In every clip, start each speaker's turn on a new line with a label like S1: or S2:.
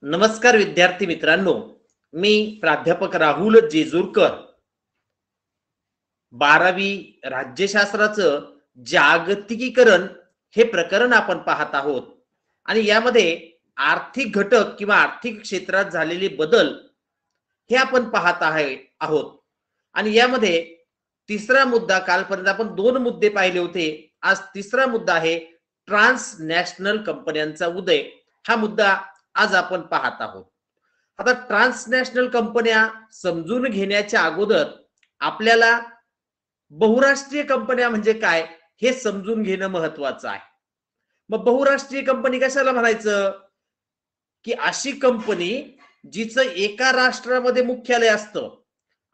S1: नमस्कार विद्यार्थी मित्रांनो, मी प्राध्यापक राहुल जेजूरकर. 12वी राज्यशास्त्राचं जागतिकीकरण हे प्रकरण आपण पाहत आहोत आणि यामध्ये आर्थिक घटक किंवा आर्थिक क्षेत्रात झालेले बदल हे आपण पाहत आहोत. आणि यामध्ये तिसरा मुद्दा, कालपर्यंत आपण 2 मुद्दे पाहिले होते. आज तिसरा मुद्दा आहे ट्रान्सनॅशनल कंपन्यांचा उदय. हा मुद्दा आज आपण पाहत आहोत. आता ट्रान्सनॅशनल कंपन्या समजून घेण्याच्या अगोदर आपल्याला बहुराष्ट्रीय कंपन्या म्हणजे काय हे समजून घेणं महत्वाचं आहे. मग बहुराष्ट्रीय कंपनी कशाला म्हणायचं? की अशी कंपनी जिचं एका राष्ट्रामध्ये मुख्यालय असतं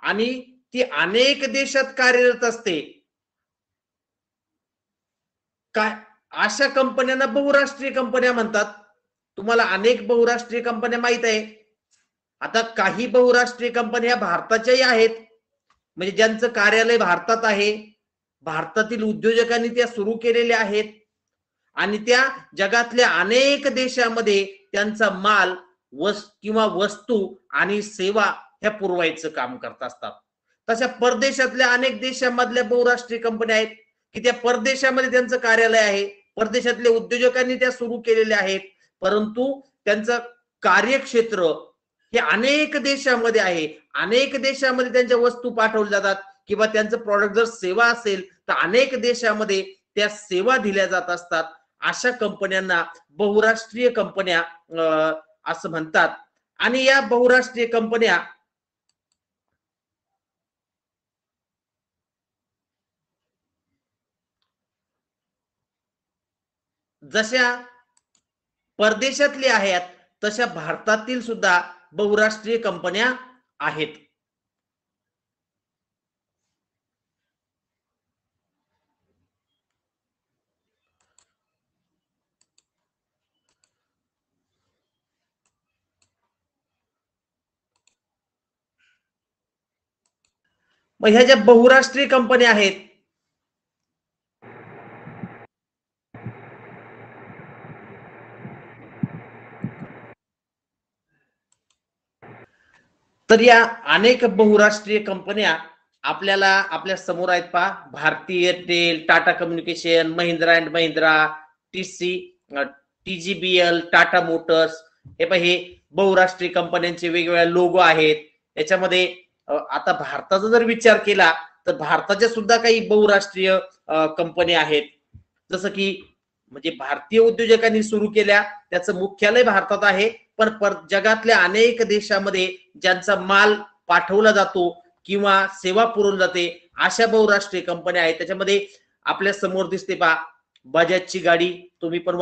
S1: आणि ती अनेक देशात कार्यरत असते. काय अशा कंपन्यांना बहुराष्ट्रीय कंपन्या म्हणतात. तुम्हाला अनेक बहुराष्ट्रीय कंपन्या माहित आहे. आता काही बहुराष्ट्रीय कंपन्या भारताच्याही आहेत, म्हणजे ज्यांचं कार्यालय भारतात आहे, भारतातील उद्योजकांनी त्या सुरू केलेल्या आहेत आणि त्या जगातल्या अनेक देशामध्ये त्यांचा माल किंवा वस्तू आणि सेवा ह्या पुरवायचं काम करत असतात. तशा परदेशातल्या अनेक देशांमधल्या बहुराष्ट्रीय कंपन्या आहेत की त्या परदेशामध्ये त्यांचं कार्यालय आहे, परदेशातल्या उद्योजकांनी त्या सुरू केलेल्या आहेत, परंतु त्यांचं कार्यक्षेत्र हे अनेक देशांमध्ये आहे. अनेक देशांमध्ये त्यांच्या वस्तू पाठवल्या जातात किंवा त्यांचं प्रॉडक्ट जर सेवा असेल तर अनेक देशामध्ये त्या सेवा दिल्या जात असतात. अशा कंपन्यांना बहुराष्ट्रीय कंपन्या असं म्हणतात. आणि या बहुराष्ट्रीय कंपन्या जशा परदेशातले आहेत तशा भारतातील सुद्धा बहुराष्ट्रीय कंपन्या आहेत. मग ह्या ज्या बहुराष्ट्रीय कंपन्या आहेत तर या अनेक बहुराष्ट्रीय कंपन्या आपल्याला आपल्या समोर आहेत. पहा, Bharti Airtel, Tata Communication, Mahindra and Mahindra, TGBL, Tata Motors. हे बहुराष्ट्रीय कंपन्यांचे वेगवेगळे लोगो आहेत. याच्यामध्ये आता भारताचा जर विचार केला तर भारताच्या सुद्धा काही बहुराष्ट्रीय कंपन्या आहेत. जसं की म्हणजे भारतीय उद्योजकांनी सुरू केल्या, त्याचं मुख्यालय भारतात आहे, पण जगातल्या अनेक देशामध्ये ज्यांचा माल पाठवला जातो किंवा सेवा पुरवली जाते अशा बहुराष्ट्रीय कंपन्या आहेत. त्याच्यामध्ये आपल्या समोर दिसते पहा, बजाजची गाडी तुम्ही पण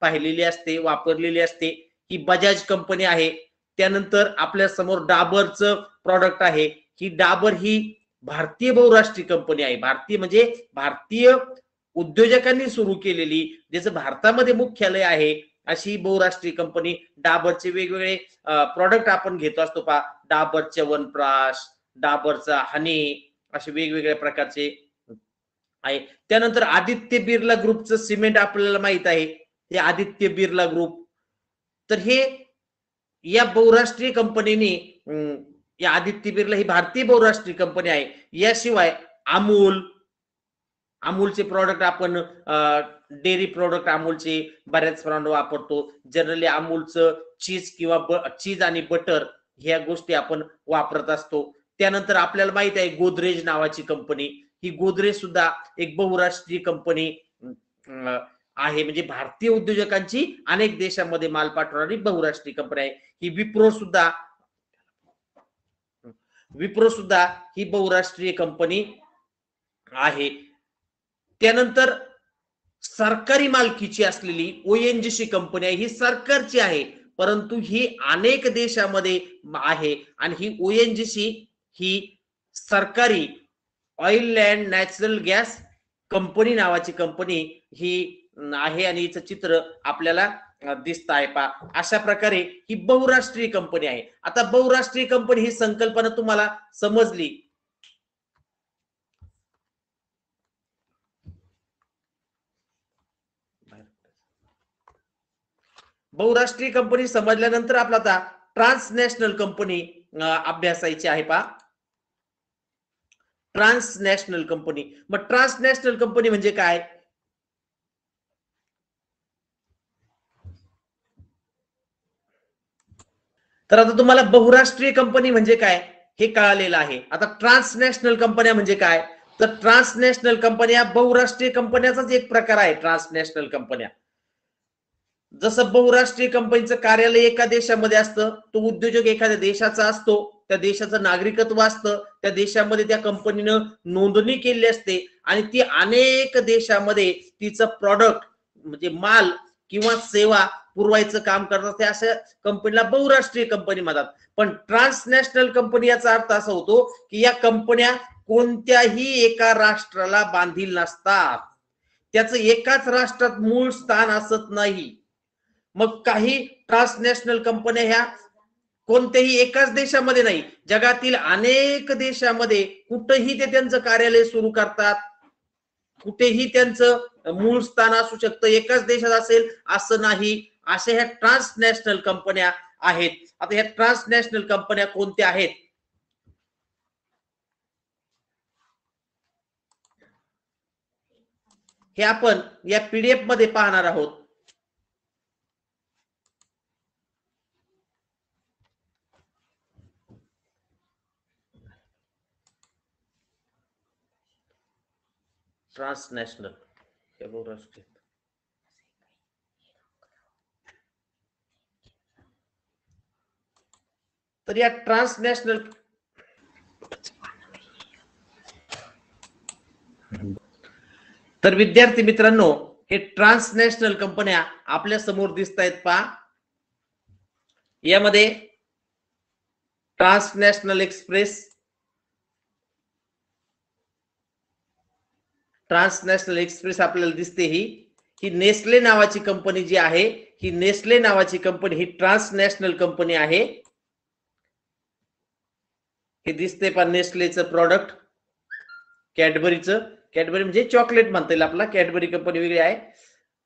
S1: पाहिलेली असते, वापरलेली असते. ही बजाज कंपनी आहे. त्यानंतर आपल्या समोर डाबरचं प्रॉडक्ट आहे. ही डाबर ही भारतीय बहुराष्ट्रीय कंपनी आहे. भारतीय म्हणजे भारतीय उद्योजकांनी सुरू केलेली, ज्याचं भारतामध्ये मुख्यालय आहे, अशी बहुराष्ट्रीय कंपनी. डाबरचे वेगवेगळे प्रॉडक्ट आपण घेतो असतो पहा, डाबर च्यवनप्राश, डाबरचा हनी, असे वेगवेगळ्या प्रकारचे आहे. त्यानंतर आदित्य बिर्ला ग्रुपचं सिमेंट आपल्याला माहित आहे, हे आदित्य बिर्ला ग्रुप. तर हे या बहुराष्ट्रीय कंपनीने, या आदित्य बिर्ला ही भारतीय बहुराष्ट्रीय कंपनी आहे. याशिवाय अमूलचे प्रॉडक्ट आपण डेअरी प्रॉडक्ट अमूलचे बऱ्याच प्रमाणात वापरतो. जनरली अमूलचं चीज किंवा चीज आणि बटर ह्या गोष्टी आपण वापरत असतो. त्यानंतर आपल्याला माहित आहे गोदरेज नावाची कंपनी. ही गोदरेज सुद्धा एक बहुराष्ट्रीय कंपनी आहे, म्हणजे भारतीय उद्योजकांची अनेक देशांमध्ये माल पाठवणारी बहुराष्ट्रीय कंपनी आहे. ही विप्रो सुद्धा ही बहुराष्ट्रीय कंपनी आहे. त्यानंतर सरकारी मालकीची असलेली ONGC कंपनी आहे. ही सरकारची आहे, परंतु ही अनेक देशामध्ये आहे. आणि ही ONGC ही सरकारी oil and natural gas company नावाची कंपनी ही आहे आणि हिचं चित्र आपल्याला दिसत आहे पहा. अशा प्रकारे ही बहुराष्ट्रीय कंपनी आहे. आता बहुराष्ट्रीय कंपनी ही संकल्पना तुम्हाला समजली. बहुराष्ट्रीय कंपनी समजल्यानंतर आपला आता ट्रान्सनॅशनल कंपनी अभ्यासायची आहे पहा. ट्रान्सनॅशनल कंपनी. मग ट्रान्सनॅशनल कंपनी म्हणजे काय? तर आता तुम्हाला बहुराष्ट्रीय कंपनी म्हणजे काय हे कळालेलं आहे. आता ट्रान्सनॅशनल कंपन्या म्हणजे काय? तर ट्रान्सनॅशनल कंपन्या बहुराष्ट्रीय कंपन्याचाच एक प्रकार आहे. ट्रान्सनॅशनल कंपन्या जसं बहुराष्ट्रीय कंपनीचं कार्यालय एका देशामध्ये असतं, तो उद्योजक एखाद्या देशाचा असतो, त्या देशाचं नागरिकत्व असतं, त्या देशामध्ये त्या कंपनीनं नोंदणी केली असते आणि ती अनेक देशामध्ये तिचं प्रॉडक्ट म्हणजे माल किंवा सेवा पुरवायचं काम करत असते. अशा कंपनीला बहुराष्ट्रीय कंपनी म्हणतात. पण ट्रान्सनॅशनल कंपनी याचा अर्थ असा होतो की या कंपन्या कोणत्याही एका राष्ट्राला बांधील नसतात, त्याचं एकाच राष्ट्रात मूळ स्थान असत नाही. मग काही ट्रान्सनॅशनल कंपन्या ह्या कोणत्याही एकाच देशामध्ये नाही, जगातील अनेक देशामध्ये कुठेही ते त्यांचं कार्यालय सुरू करतात, कुठेही त्यांचं मूळ स्थान असू शकतं, एकाच देशात असेल असं नाही. अशा ह्या ट्रान्सनॅशनल कंपन्या आहेत. आता ह्या ट्रान्सनॅशनल कंपन्या कोणत्या आहेत हे आपण या पीडीएफ मध्ये पाहणार आहोत. ट्रान्सनॅशनल हे बहुराष्ट्रीय. तर या ट्रान्सनॅशनल तर विद्यार्थी मित्रांनो, हे ट्रान्सनॅशनल कंपन्या आपल्या समोर दिसत आहेत पहा. यामध्ये ट्रान्सनॅशनल एक्सप्रेस, ट्रान्सनॅशनल एक्सप्रेस आपल्याला दिसते. ही नेस्ले नावाची कंपनी जी आहे, ही नेस्ले नावाची कंपनी ही ट्रान्सनॅशनल कंपनी आहे. हे दिसते पण नेस्लेचं प्रॉडक्ट, कॅडबरीचं. कॅडबरी म्हणजे चॉकलेट म्हणता येईल आपला, कॅडबरी कंपनी वेगळी आहे.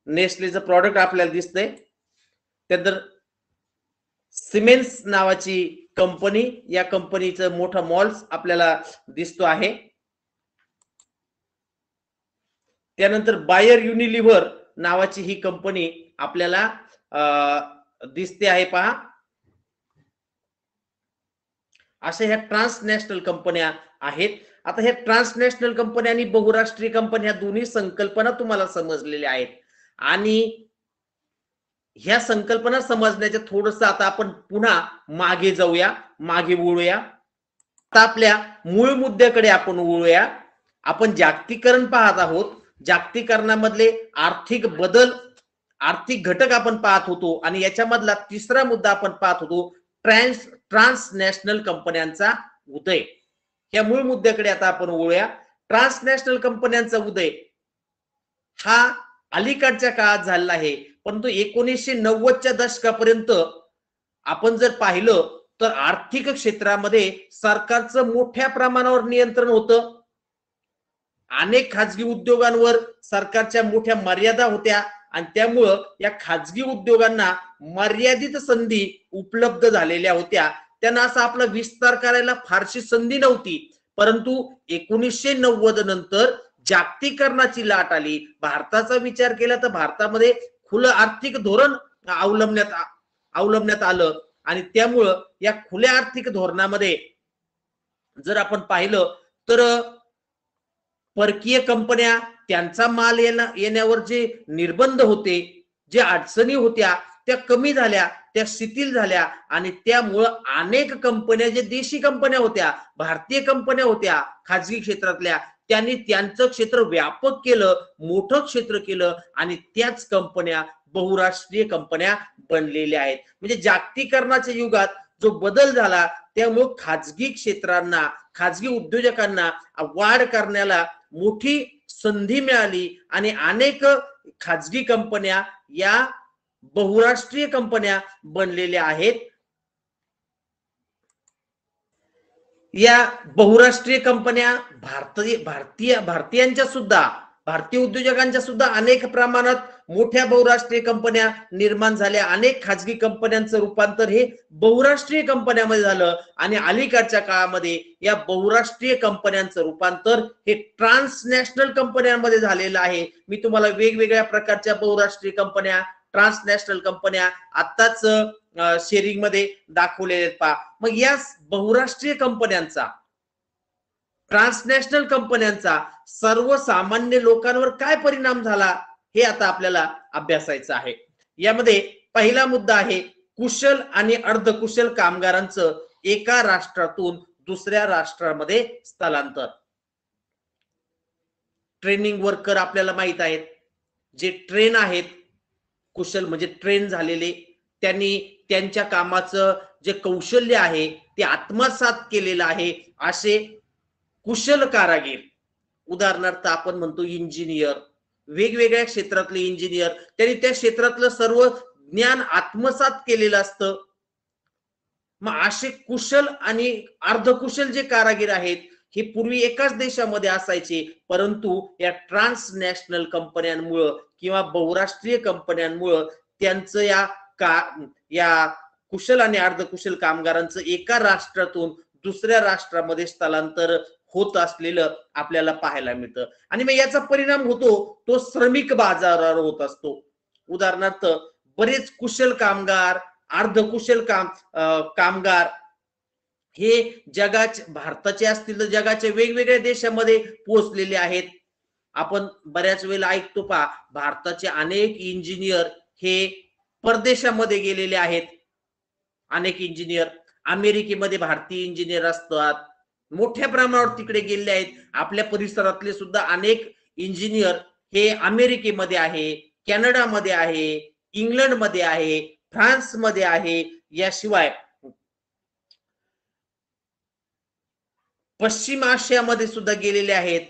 S1: नेस्लेचं प्रॉडक्ट आपल्याला दिसतंय. त्यानंतर सिमेन्स नावाची कंपनी, या कंपनीचं मोठा मॉल्स आपल्याला दिसतो आहे. त्यानंतर बायर युनिलिव्हर नावाची ही कंपनी आपल्याला दिसते आहे पहा. अशा ह्या ट्रान्सनॅशनल कंपन्या आहेत. आता ह्या ट्रान्सनॅशनल कंपन्या आणि बहुराष्ट्रीय कंपन्या दोन्ही संकल्पना तुम्हाला समजलेल्या आहेत आणि ह्या संकल्पना समजण्याच्या थोडस आता आपण पुन्हा मागे जाऊया, मागे वळूया. आता आपल्या मूळ मुद्द्याकडे आपण वळूया. आपण जागतिकीकरण पाहत आहोत. जागतिकीकरणामधले आर्थिक बदल, आर्थिक घटक आपण पाहत होतो आणि याच्यामधला तिसरा मुद्दा आपण पाहत होतो ट्रान्सनॅशनल कंपन्यांचा उदय. या मूळ मुद्द्याकडे आता आपण वळूया. ट्रान्सनॅशनल कंपन्यांचा उदय हा अलीकडच्या काळात झालेला आहे, परंतु 1990च्या दशकापर्यंत आपण जर पाहिलं तर आर्थिक क्षेत्रामध्ये सरकारचं मोठ्या प्रमाणावर नियंत्रण होतं. अनेक खाजगी उद्योगांवर सरकारच्या मोठ्या मर्यादा होत्या आणि त्यामुळं या खाजगी उद्योगांना मर्यादित संधी उपलब्ध झालेल्या होत्या. त्यांना असा आपला विस्तार करायला फारशी संधी नव्हती. परंतु 1990 नंतर जागतिकीकरणाची लाट आली. भारताचा विचार केला तर भारतामध्ये खुलं आर्थिक धोरण अवलंबण्यात आलं आणि त्यामुळं या खुल्या आर्थिक धोरणामध्ये जर आपण पाहिलं तर परकीय कंपन्या त्यांचा माल येण्यावर जे निर्बंध होते, जे अडचणी होत्या त्या कमी झाल्या, त्या शिथिल झाल्या आणि त्यामुळं अनेक कंपन्या जे देशी कंपन्या होत्या, भारतीय कंपन्या होत्या खाजगी क्षेत्रातल्या, त्यांनी त्यांचं क्षेत्र व्यापक केलं, मोठं क्षेत्र केलं आणि त्याच कंपन्या बहुराष्ट्रीय कंपन्या बनलेल्या आहेत. म्हणजे जागतिकीकरणाच्या युगात जो बदल झाला त्यामुळे खाजगी क्षेत्रांना, खाजगी उद्योजकांना वाढ करण्याला मोठी संधी मिळाली आणि अनेक खाजगी कंपन्या या बहुराष्ट्रीय कंपन्या बनलेल्या आहेत. या बहुराष्ट्रीय कंपन्या भारतीयांच्या सुद्धा भारतीय उद्योजकांच्या सुद्धा अनेक प्रमाणात मोठ्या बहुराष्ट्रीय कंपन्या निर्माण झाल्या, अनेक खाजगी कंपन्यांचं रूपांतर हे बहुराष्ट्रीय कंपन्यांमध्ये झालं आणि अलीकडच्या काळामध्ये या बहुराष्ट्रीय कंपन्यांचं रूपांतर हे ट्रान्सनॅशनल कंपन्यांमध्ये झालेलं आहे. मी तुम्हाला वेगवेगळ्या प्रकारच्या बहुराष्ट्रीय कंपन्या, ट्रान्सनॅशनल कंपन्या आत्ताच शेअरिंग मध्ये दाखवलेले आहेत पहा. मग या बहुराष्ट्रीय कंपन्यांचा, ट्रान्सनॅशनल कंपन्यांचा सर्वसामान्य लोकांवर काय परिणाम झाला हे आता आपल्याला अभ्यासायचं आहे. यामध्ये पहिला मुद्दा आहे कुशल आणि अर्धकुशल कामगारांचं एका राष्ट्रातून दुसऱ्या राष्ट्रामध्ये स्थलांतर. ट्रेनिंग वर्कर आपल्याला माहित आहेत, जे ट्रेन आहेत, कुशल म्हणजे ट्रेन झालेले, त्यांनी त्यांच्या कामाचं जे कौशल्य आहे ते आत्मसात केलेलं आहे असे कुशल कारागीर. उदाहरणार्थ आपण म्हणतो इंजिनियर, वेगवेगळ्या क्षेत्रातले इंजिनियर, त्यांनी त्या क्षेत्रातलं सर्व ज्ञान आत्मसात केलेलं असतं. मग असे कुशल आणि अर्धकुशल जे कारागीर आहेत हे पूर्वी एकाच देशामध्ये असायचे, परंतु या ट्रान्सनॅशनल कंपन्यांमुळं किंवा बहुराष्ट्रीय कंपन्यांमुळं त्यांचं या कुशल आणि अर्धकुशल कामगारांचं एका राष्ट्रातून दुसऱ्या राष्ट्रामध्ये स्थलांतर होत असलेलं आपल्याला पाहायला मिळतं. आणि मग याचा परिणाम होतो तो श्रमिक बाजारावर होत असतो. उदाहरणार्थ बरेच कुशल कामगार, अर्धकुशल कामगार हे भारताचे असतील तर जगाच्या वेगवेगळ्या देशामध्ये पोहोचलेले आहेत. आपण बऱ्याच वेळेला ऐकतो पहा, भारताचे अनेक इंजिनियर हे परदेशामध्ये गेलेले आहेत. अनेक इंजिनियर अमेरिकेमध्ये भारतीय इंजिनियर असतात, मोठ्या प्रमाणावर तिकडे गेलेले आहेत. आपल्या परिसरातले सुद्धा अनेक इंजिनियर हे अमेरिकेमध्ये आहे, कॅनडामध्ये आहे, इंग्लंडमध्ये आहे, फ्रान्समध्ये आहे. याशिवाय पश्चिम आशियामध्ये सुद्धा गेलेले आहेत.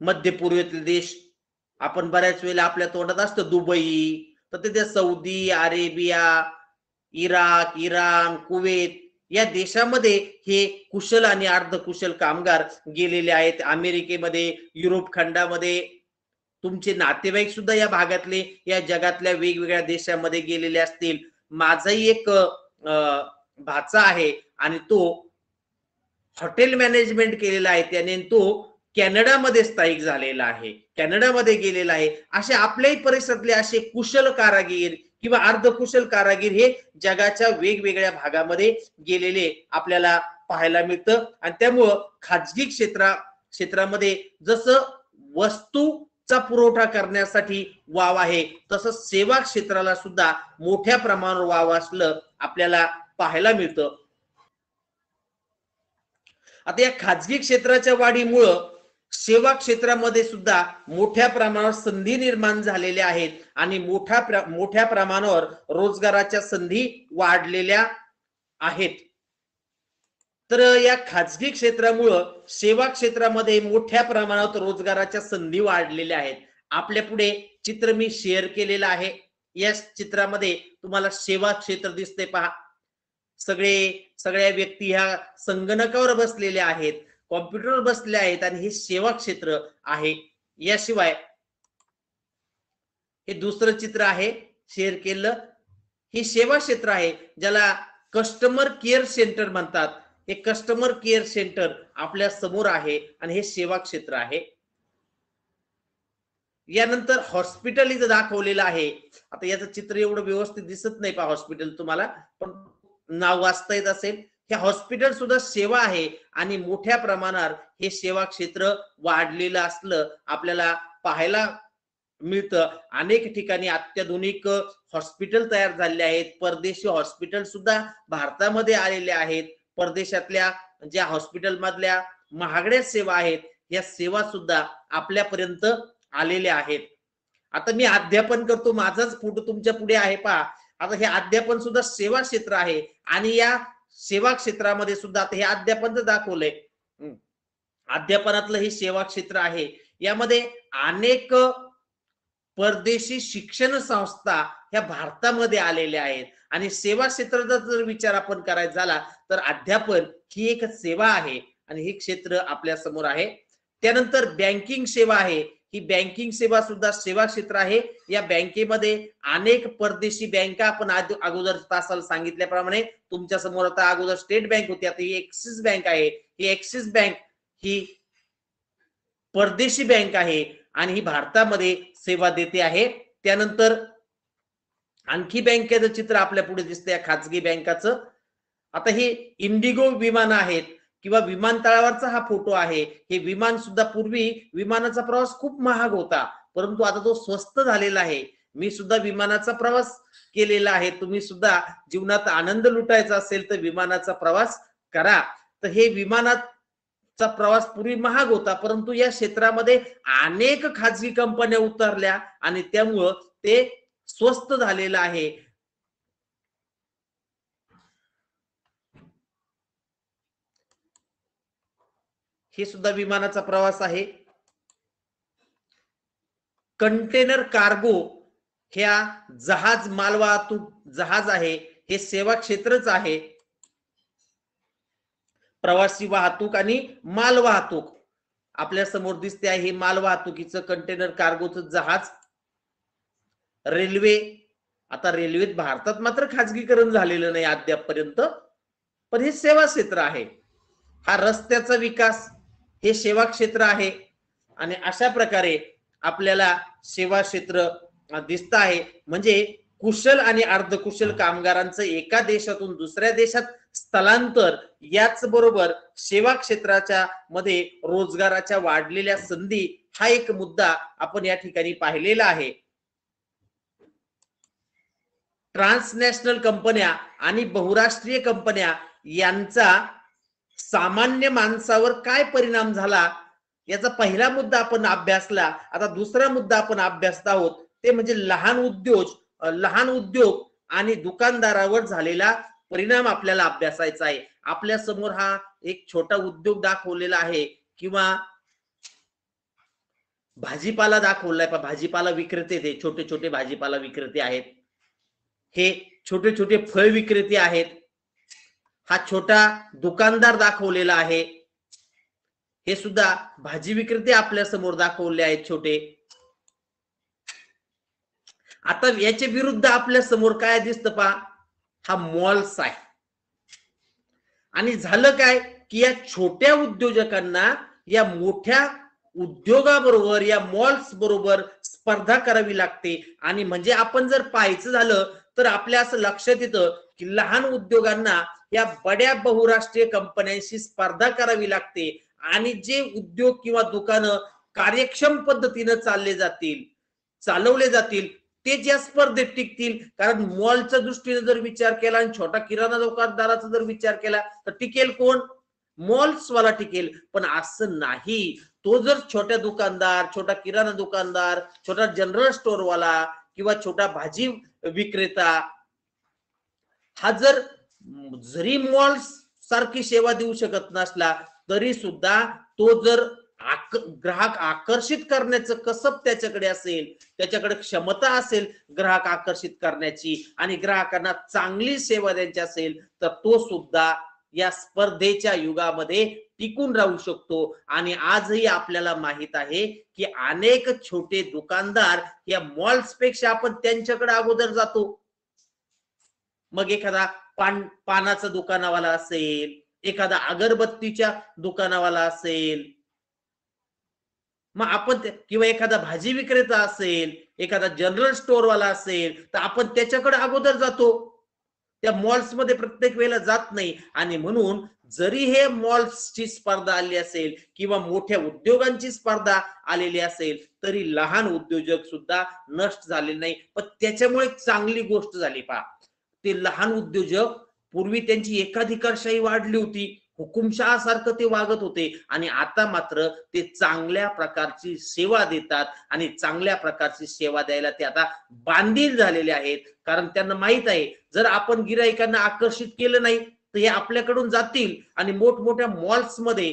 S1: मध्य पूर्वेतील देश आपण बऱ्याच वेळेला आपल्या तोंडात असतं दुबई, तर तिथे Saudi Arabia, Iraq, Iran, Kuwait या देशामध्ये हे कुशल आणि अर्धकुशल कामगार गेलेले आहेत. अमेरिकेमध्ये, युरोप खंडामध्ये तुमचे नातेवाईक सुद्धा या भागातले या जगातल्या वेगवेगळ्या देशामध्ये गेलेले असतील. माझाही एक भाचा आहे आणि तो हॉटेल मॅनेजमेंट केलेला आहे, त्याने तो कॅनडामध्ये स्थायिक झालेला आहे, कॅनडामध्ये गेलेला आहे. असे आपल्याही परिसरातले असे कुशल कारागीर किंवा अर्धकुशल कारागीर हे जगाच्या वेगवेगळ्या भागामध्ये गेलेले आपल्याला पाहायला मिळतं. आणि त्यामुळं खाजगी क्षेत्रामध्ये जसं वस्तूचा पुरवठा करण्यासाठी वाव आहे, तसं सेवा क्षेत्राला सुद्धा मोठ्या प्रमाणावर वाव असलं आपल्याला पाहायला मिळतं. आता या खाजगी क्षेत्राच्या वाढीमुळं सेवा क्षेत्रामध्ये सुद्धा मोठ्या प्रमाणावर संधी निर्माण झालेल्या आहेत आणि मोठ्या प्रमाणावर रोजगाराच्या संधी वाढलेल्या आहेत. तर या खाजगी क्षेत्रामुळं सेवा क्षेत्रामध्ये मोठ्या प्रमाणात रोजगाराच्या संधी वाढलेल्या आहेत. आपल्या पुढे चित्र मी शेअर केलेलं आहे. या चित्रामध्ये तुम्हाला सेवा क्षेत्र दिसते पहा. सगळ्या व्यक्ती ह्या संगणकावर बसलेल्या आहेत, कॉम्प्युटरवर बसले आहेत आणि हे सेवा क्षेत्र आहे. याशिवाय हे दुसरं चित्र आहे शेअर केलं, हे सेवा क्षेत्र आहे ज्याला कस्टमर केअर सेंटर म्हणतात. हे कस्टमर केअर सेंटर आपल्या समोर आहे आणि हे सेवा क्षेत्र आहे. यानंतर हॉस्पिटल इथं दाखवलेलं आहे. आता याचं चित्र एवढं व्यवस्थित दिसत नाही पहा हॉस्पिटल तुम्हाला, पण नाव वाचता येत असेल. हे हॉस्पिटल सुद्धा सेवा आहे आणि मोठ्या प्रमाणात हे सेवा क्षेत्र वाढलेलं असलं आपल्याला पाहायला मिळतं. अनेक ठिकाणी अत्याधुनिक हॉस्पिटल तयार झालेले आहेत. परदेशी हॉस्पिटल सुद्धा भारतामध्ये आलेले आहेत. परदेशातल्या ज्या हॉस्पिटल मधल्या महागड्या सेवा आहेत या सेवा सुद्धा आपल्यापर्यंत आलेल्या आहेत. आता मी अध्यापन करतो, माझाच फोटो तुमच्या पुढे आहे पहा. आता हे अध्यापन सुद्धा सेवा क्षेत्र आहे आणि या सेवा क्षेत्रामध्ये सुद्धा आता हे अध्यापन दाखवलंय, अध्यापनातलं हे सेवा क्षेत्र आहे. यामध्ये अनेक परदेशी शिक्षण संस्था ह्या भारतामध्ये आलेल्या आहेत आणि सेवा क्षेत्राचा जर विचार आपण करायचा झाला तर अध्यापन ही एक सेवा आहे आणि हे क्षेत्र आपल्या समोर आहे. त्यानंतर बँकिंग सेवा आहे. ही बँकिंग सेवा सुद्धा सेवा क्षेत्र आहे. या बँकेमध्ये अनेक परदेशी बँका आपण अगोदर तासाला सांगितल्याप्रमाणे तुमच्या समोर आता अगोदर स्टेट बँक होती, आता ही ऍक्सिस बँक आहे. ही ऍक्सिस बँक ही परदेशी बँक आहे आणि ही भारतामध्ये सेवा देते आहे. त्यानंतर आणखी बँकेचं चित्र आपल्या पुढे दिसतंय खाजगी बँकाचं. आता हे इंडिगो विमान आहेत किंवा विमानतळावरचा हा फोटो आहे. हे विमान सुद्धा पूर्वी विमानाचा प्रवास खूप महाग होता, परंतु आता तो स्वस्त झालेला आहे. मी सुद्धा विमानाचा प्रवास केलेला आहे. तुम्ही सुद्धा जीवनात आनंद लुटायचा असेल तर विमानाचा प्रवास करा. तर हे विमानाचा प्रवास पूर्वी महाग होता, परंतु या क्षेत्रामध्ये अनेक खाजगी कंपन्या उतरल्या आणि त्यामुळं ते स्वस्त झालेलं आहे. हे सुद्धा विमानाचा प्रवास आहे. कंटेनर कार्गो ह्या जहाज मालवाहतूक जहाज आहे, हे सेवा क्षेत्रच आहे. प्रवासी वाहतूक आणि माल वाहतूक आपल्या समोर दिसते आहे. हे माल वाहतुकीचं कंटेनर कार्गोचं जहाज. रेल्वे, आता रेल्वेत भारतात मात्र खाजगीकरण झालेलं नाही अद्यापपर्यंत, पण हे सेवा क्षेत्र आहे. हा रस्त्याचा विकास हे सेवा क्षेत्र आहे. आणि अशा प्रकारे आपल्याला सेवा क्षेत्र दिसत आहे. म्हणजे कुशल आणि अर्धकुशल कामगारांचं एका देशातून दुसऱ्या देशात स्थलांतर, याच बरोबर सेवा क्षेत्राच्या मध्ये रोजगाराच्या वाढलेल्या संधी, हा एक मुद्दा आपण या ठिकाणी पाहिलेला आहे. ट्रान्सनॅशनल कंपन्या आणि बहुराष्ट्रीय कंपन्या यांचा सामान्य माणसावर काय परिणाम झाला, याचा पहिला मुद्दा आपण अभ्यासला. आता दुसरा मुद्दा आपण अभ्यासत आहोत, ते म्हणजे लहान उद्योग आणि दुकानदारावर झालेला परिणाम आपल्याला अभ्यासायचा आहे. आपल्या समोर हा एक छोटा उद्योग दाखवलेला आहे किंवा भाजीपाला दाखवलाय. भाजीपाला विक्रेते, ते छोटे छोटे भाजीपाला विक्रेते आहेत. हे छोटे छोटे फळ विक्रेते आहेत. हा छोटा दुकानदार दाखवलेला आहे. हे सुद्धा भाजी विक्रेते आपल्या समोर दाखवले आहेत छोटे. आता याच्या विरुद्ध आपल्या समोर काय दिसतं पहा, हा मॉल्स आहे. आणि झालं काय की या छोट्या उद्योजकांना या मोठ्या उद्योगाबरोबर, या मॉल्स बरोबर स्पर्धा करावी लागते. आणि म्हणजे आपण जर पाहायचं झालं तर आपल्या असं लक्षात येतं की लहान उद्योगांना या बड्या बहुराष्ट्रीय कंपन्यांशी स्पर्धा करावी लागते. आणि जे उद्योग किंवा दुकानं कार्यक्षम पद्धतीने चालवले जातील ते ज्या स्पर्धेत टिकतील. कारण मॉलच्या दृष्टीने जर विचार केला आणि छोटा किराणा दुकानदाराचा जर विचार केला तर टिकेल कोण? मॉल्स वाला टिकेल. पण असं नाही. तो जर छोटा दुकानदार, छोटा किराणा दुकानदार, छोटा जनरल स्टोअर वाला किंवा छोटा भाजी विक्रेता हा जरी मॉल्स सारखी सेवा देऊ शकत नसला तरी सुद्धा तो जर ग्राहक आकर्षित करण्याचं कसब त्याच्याकडे असेल, त्याच्याकडे क्षमता असेल ग्राहक आकर्षित करण्याची आणि ग्राहकांना चांगली सेवा द्यायची असेल, तर तो सुद्धा या स्पर्धेच्या युगामध्ये टिकून राहू शकतो. आणि आजही आपल्याला माहित आहे की अनेक छोटे दुकानदार या मॉल्स पेक्षा आपण त्यांच्याकडे अगोदर जातो. मग एखादा पानाचा दुकानावाला असेल, एखादा अगरबत्तीच्या दुकानावाला असेल, मग आपण किंवा एखादा भाजी विक्रेता असेल, एखादा जनरल स्टोअरवाला असेल, तर आपण त्याच्याकडे अगोदर जातो. त्या मॉल्स मध्ये प्रत्येक वेळेला जात नाही. आणि म्हणून जरी हे मॉल्सची स्पर्धा आली असेल किंवा मोठ्या उद्योगांची स्पर्धा आलेली असेल तरी लहान उद्योजक सुद्धा नष्ट झाले नाही. पण त्याच्यामुळे चांगली गोष्ट झाली पहा, ते लहान उद्योजक पूर्वी त्यांची एकाधिकारशाही वाढली होती, हुकुमशहा सारखं ते वागत होते. आणि आता मात्र ते चांगल्या प्रकारची सेवा देतात आणि चांगल्या प्रकारची सेवा द्यायला ते आता बांधील झालेले आहेत. कारण त्यांना माहित आहे जर आपण गिराईकांना आकर्षित केलं नाही तर हे आपल्याकडून जातील आणि मोठमोठ्या मॉल्समध्ये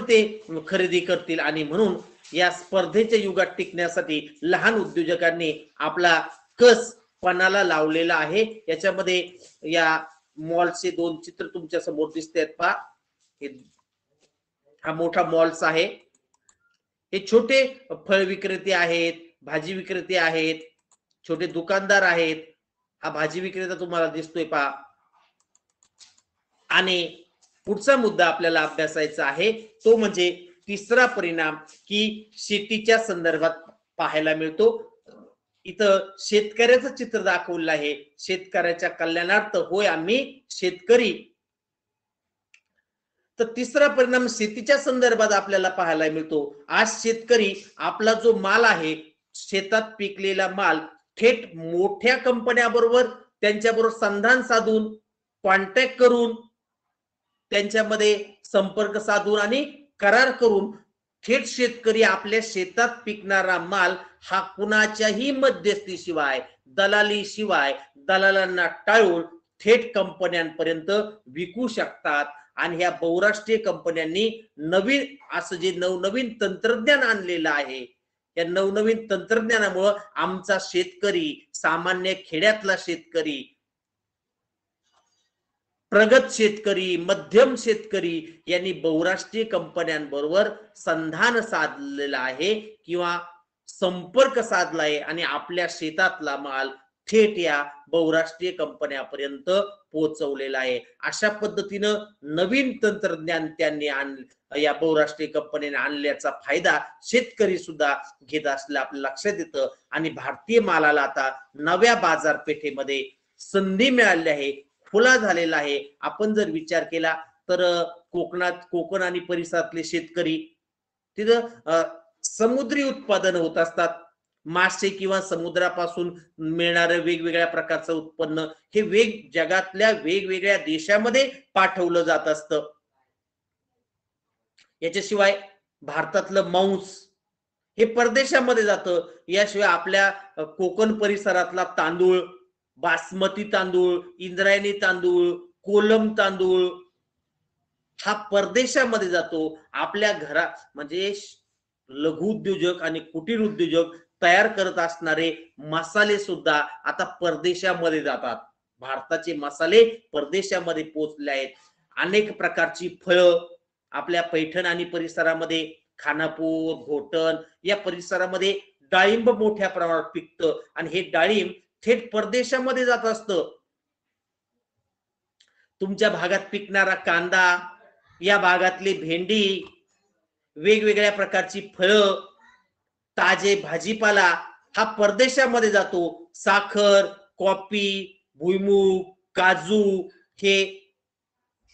S1: ते खरेदी करतील. आणि म्हणून या स्पर्धेच्या युगात टिकण्यासाठी लहान उद्योजकांनी आपला कस पणाला लावलेला आहे. याच्यामध्ये या मॉलचे दोन चित्र तुमच्या समोर दिसत आहेत पहा. हा मोठा मॉल्स आहे, हे छोटे फळ विक्रेते आहेत, भाजी विक्रेते आहेत, छोटे दुकानदार आहेत, हा भाजी विक्रेता तुम्हाला दिसतोय पहा. आणि पुढचा मुद्दा आपल्याला अभ्यासायचा आहे तो म्हणजे तिसरा परिणाम की शेतीच्या संदर्भात पाहायला मिळतो. इथं शेतकऱ्याचं चित्र दाखवलं आहे, शेतकऱ्याच्या कल्याणार्थ होय आम्ही शेतकरी. तर तिसरा परिणाम शेतीच्या संदर्भात आपल्याला पाहायला मिळतो. आज शेतकरी आपला जो माल आहे, शेतात पिकलेला माल थेट मोठ्या कंपन्याबरोबर त्यांच्याबरोबर संधान साधून, कॉन्टॅक्ट करून, त्यांच्यामध्ये संपर्क साधून आणि करार करून थेट शेतकरी आपल्या शेतात पिकणारा माल हा कुणाच्याही मध्यस्थीशिवाय, दलालीशिवाय, दलालांना टाळून थेट कंपन्यांपर्यंत विकू शकतात. आणि ह्या बहुराष्ट्रीय कंपन्यांनी नवीन असं जे नवनवीन तंत्रज्ञान आणलेलं आहे, या नवनवीन तंत्रज्ञानामुळे आमचा शेतकरी, सामान्य खेड्यातला शेतकरी, प्रगत शेतकरी, मध्यम शेतकरी यांनी बहुराष्ट्रीय कंपन्यांबरोबर संधान साधलेला आहे किंवा संपर्क साधला आहे आणि आपल्या शेतातला माल थेट या बहुराष्ट्रीय कंपन्यापर्यंत पोहोचवलेला आहे. अशा पद्धतीनं नवीन तंत्रज्ञान त्यांनी या बहुराष्ट्रीय कंपनीने आणल्याचा फायदा शेतकरी सुद्धा घेत असलेला आपल्या लक्षात येतं. आणि भारतीय मालाला आता नव्या बाजारपेठेमध्ये संधी मिळाली आहे, खुला झालेला आहे. आपण जर विचार केला तर कोकणात, कोकण आणि परिसरातले शेतकरी तिथं समुद्री उत्पादन होत असतात. मासे किंवा समुद्रापासून मिळणारे वेगवेगळ्या प्रकारचं उत्पन्न हे जगातल्या वेगवेगळ्या देशामध्ये पाठवलं जात असतं. याच्याशिवाय भारतातलं मांस हे परदेशामध्ये जातं. याशिवाय आपल्या कोकण परिसरातला तांदूळ, बासमती तांदूळ, इंद्रायणी तांदूळ, कोलम तांदूळ हा परदेशामध्ये जातो. आपल्या घरात म्हणजे लघु उद्योजक आणि कुटीर उद्योजक तयार करत असणारे मसाले सुद्धा आता परदेशामध्ये जातात. भारताचे मसाले परदेशामध्ये पोहोचले आहेत. अनेक प्रकारची फळं आपल्या पैठण आणि परिसरामध्ये, खानापूर, घोटण या परिसरामध्ये डाळिंब मोठ्या प्रमाणात पिकतं आणि हे डाळिंब थेट परदेशामध्ये जात असतं. तुमच्या भागात पिकणारा कांदा, या भागातली भेंडी, वेगवेगळ्या प्रकारची फळं, ताजे भाजीपाला हा परदेशामध्ये जातो. साखर, कॉफी, भुईमूग, काजू हे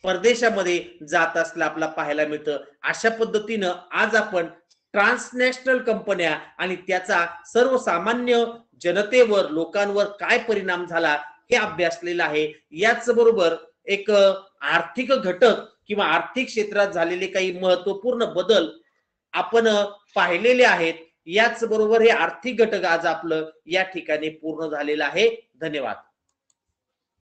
S1: परदेशामध्ये जात असलं आपल्याला पाहायला मिळतं. अशा पद्धतीनं आज आपण ट्रान्सनॅशनल कंपन्या आणि त्याचा सर्वसामान्य जनतेवर, लोकांवर काय परिणाम झाला हे अभ्यासलेलं आहे. याच बरोबर एक आर्थिक घटक किंवा आर्थिक क्षेत्रात झालेले काही महत्वपूर्ण बदल आपण पाहिलेले आहेत. याच बरोबर हे आर्थिक घटक आज आपलं या ठिकाणी पूर्ण झालेलं आहे. धन्यवाद.